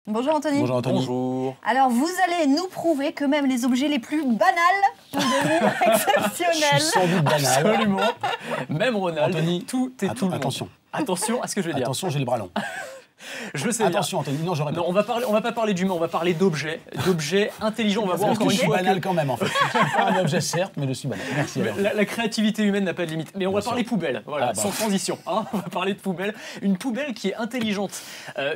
Bonjour Anthony. Bonjour Anthony. Bonjour. Alors vous allez nous prouver que même les objets les plus banals peuvent devenir Je exceptionnels. suis sans doute banal. Absolument. Même Ronald, Anthony, tout est tout le monde. attention. Attention à ce que je vais dire. Attention, j'ai le bras long. Je le sais bien. Attention Anthony, non, j'aurais pas. Non, on va pas parler d'humains, on va parler d'objets intelligents. On va voir Parce que encore je une suis fois banal que quand même en fait. Je suis pas un objet certes, mais je suis banal. Merci. Alors. la créativité humaine n'a pas de limite. Mais on va Bien parler sûr. poubelle, voilà, Ah bah. sans transition. Hein, on va parler de poubelle. Une poubelle qui est intelligente.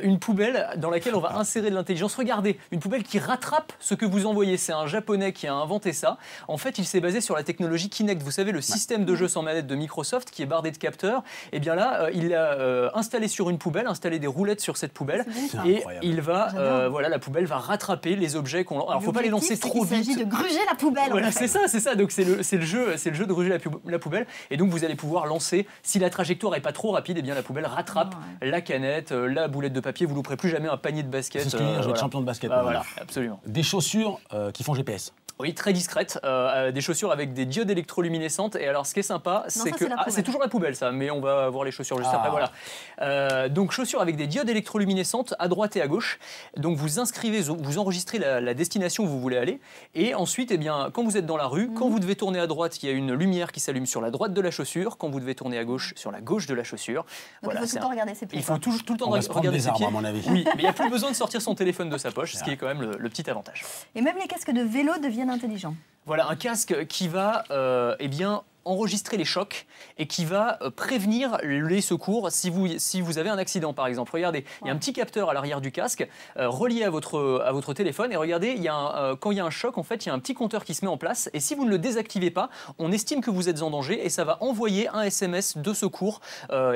Une poubelle dans laquelle on va insérer de l'intelligence. Regardez, une poubelle qui rattrape ce que vous envoyez. C'est un japonais qui a inventé ça. En fait, il s'est basé sur la technologie Kinect. Vous savez, le système de jeu sans manette de Microsoft qui est bardé de capteurs. Et bien là, il l'a installé sur une poubelle, installé des roulettes sur cette poubelle. C'est Et incroyable. il va, J'adore. voilà, la poubelle va rattraper les objets qu'on. Alors, faut pas les lancer L'objectif, trop c'est qu'il vite. s'agit de gruger la poubelle. Voilà, en fait. c'est ça. Donc c'est le jeu de gruger la poubelle. Et donc vous allez pouvoir lancer. Si la trajectoire est pas trop rapide, et bien la poubelle rattrape la canette, la boulette de papier. Vous louperez plus jamais un panier de basket. C'est ce que je veux dire, je vais être voilà. champion de basket. Bah, moi. voilà, absolument. Des chaussures qui font GPS. Oui, très discrète. Des chaussures avec des diodes électroluminescentes. Et alors, ce qui est sympa, c'est ça, que c'est la poubelle. c'est toujours la poubelle, ça. Mais on va voir les chaussures juste Ah. après. Voilà. Donc chaussures avec des diodes électroluminescentes à droite et à gauche. Donc vous inscrivez, vous enregistrez la destination où vous voulez aller. Et ensuite, eh bien, quand vous êtes dans la rue, quand vous devez tourner à droite, il y a une lumière qui s'allume sur la droite de la chaussure. Quand vous devez tourner à gauche, sur la gauche de la chaussure. Donc il faut tout le temps regarder ses pieds. Il faut tout le temps On va se prendre regarder des ses arbres pieds. à mon avis. Oui, mais il n'y a plus besoin de sortir son téléphone de sa poche, ce qui est quand même le petit avantage. Et même les casques de vélo deviennent intelligents. Voilà, un casque qui va eh bien, enregistrer les chocs et qui va prévenir les secours si vous avez un accident, par exemple. Regardez, il y a un petit capteur à l'arrière du casque relié à votre téléphone. Et regardez, quand il y a un choc, en fait, il y a un petit compteur qui se met en place. Et si vous ne le désactivez pas, on estime que vous êtes en danger et ça va envoyer un SMS de secours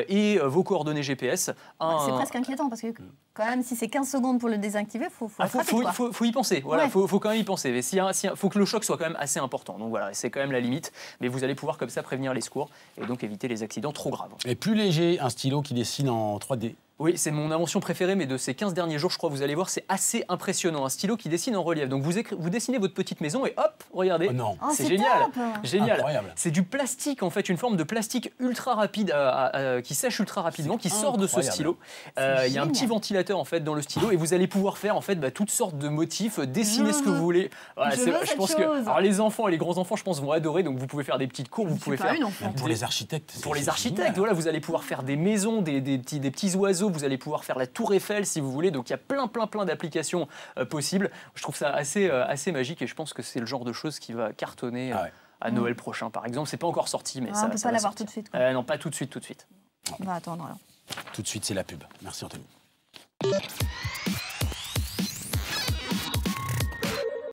et vos coordonnées GPS. C'est presque inquiétant parce que quand même, si c'est 15 secondes pour le désactiver, il faut être rapide, quoi. faut y penser. Voilà, Ouais. faut quand même y penser. Mais faut que le choc soit quand même assez important. Donc voilà, c'est quand même la limite. Mais vous allez pouvoir comme ça prévenir les secours et donc éviter les accidents trop graves. Et plus léger, un stylo qui dessine en 3D. Oui, c'est mon invention préférée, mais de ces 15 derniers jours, je crois, vous allez voir, c'est assez impressionnant. Un stylo qui dessine en relief. Donc vous dessinez votre petite maison et hop, regardez. Oh non. Oh, c'est c'est génial. top. Génial. Incroyable. C'est du plastique, en fait, une forme de plastique ultra rapide qui sèche ultra rapidement, qui sort de ce incroyable. stylo. Il y a un génial. petit ventilateur, en fait, dans le stylo et vous allez pouvoir faire, en fait, toutes sortes de motifs, dessiner ce que vous voulez. Voilà, Je veux je cette pense chose. alors, les enfants et les grands-enfants, je pense, vont adorer. Donc vous pouvez faire des petites cours, vous pouvez faire. Même pour les architectes. Pour c'est les architectes, génial. voilà, vous allez pouvoir faire des maisons, des petits oiseaux, vous allez pouvoir faire la tour Eiffel si vous voulez. Donc il y a plein d'applications possibles. Je trouve ça assez magique et je pense que c'est le genre de choses qui va cartonner Ah ouais. à Noël prochain, par exemple. C'est pas encore sorti, mais ça On peut ça pas va l'avoir sortir. tout de suite, quoi. Non, pas tout de suite. On va attendre alors. Tout de suite, c'est la pub. Merci Anthony.